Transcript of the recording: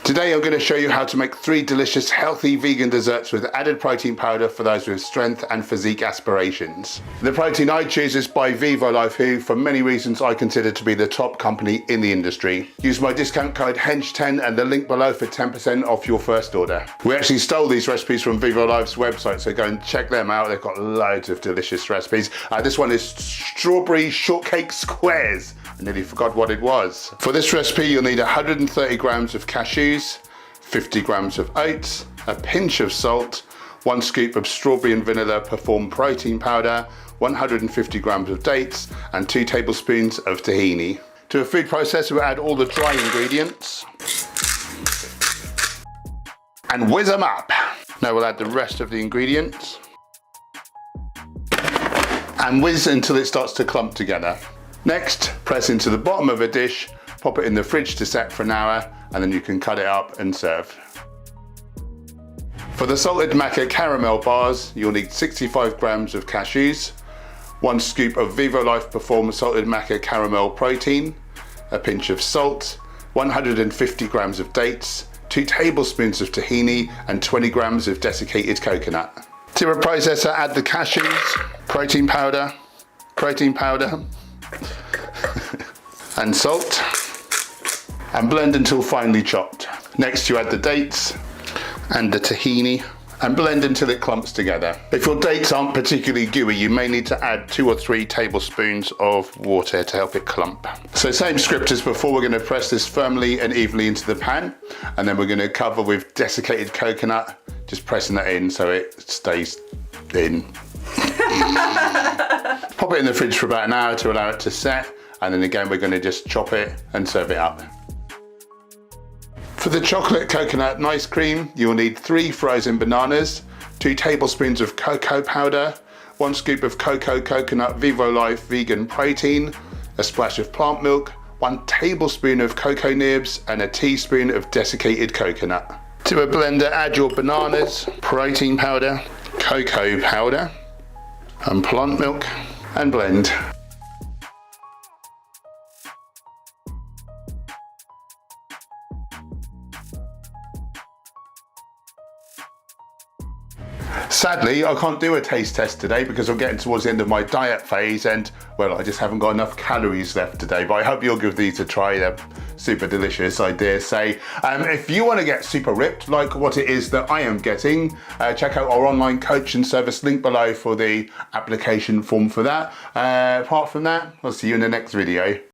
Today I'm going to show you how to make 3 delicious healthy vegan desserts with added protein powder for those with strength and physique aspirations. The protein I choose is by VivoLife, who for many reasons I consider to be the top company in the industry. Use my discount code HENCH10 and the link below for 10% off your first order. We actually stole these recipes from VivoLife's website, so go and check them out. They've got loads of delicious recipes. This one is strawberry shortcake squares. I nearly forgot what it was. For this recipe you'll need 130 grams of cashews, 50 grams of oats, a pinch of salt, 1 scoop of strawberry and vanilla performed protein powder, 150 grams of dates, and 2 tablespoons of tahini. To a food processor, we'll add all the dry ingredients and whiz them up. Now we'll add the rest of the ingredients and whiz until it starts to clump together. Next, press into the bottom of a dish, pop it in the fridge to set for an hour, and then you can cut it up and serve. For the salted maca caramel bars, you'll need 65 grams of cashews, 1 scoop of VivoLife Perform salted maca caramel protein, a pinch of salt, 150 grams of dates, 2 tablespoons of tahini, and 20 grams of desiccated coconut. To a processor, add the cashews, protein powder, and salt, and blend until finely chopped. Next you add the dates and the tahini and blend until it clumps together. If your dates aren't particularly gooey, you may need to add 2 or 3 tablespoons of water to help it clump. So same script as before, we're going to press this firmly and evenly into the pan, and then we're going to cover with desiccated coconut, just pressing that in so it stays in. Pop it in the fridge for about an hour to allow it to set, and then again we're going to just chop it and serve it up. For the chocolate coconut and ice cream, you'll need 3 frozen bananas, 2 tablespoons of cocoa powder, 1 scoop of coconut VivoLife vegan protein, a splash of plant milk, 1 tablespoon of cocoa nibs, and a teaspoon of desiccated coconut. To a blender, add your bananas, protein powder, cocoa powder, and plant milk, and blend. Sadly, I can't do a taste test today because I'm getting towards the end of my diet phase and, well, I just haven't got enough calories left today, but I hope you'll give these a try. They're super delicious, I dare say. If you want to get super ripped, like what it is that I am getting, check out our online coaching service, link below for the application form for that. Apart from that, I'll see you in the next video.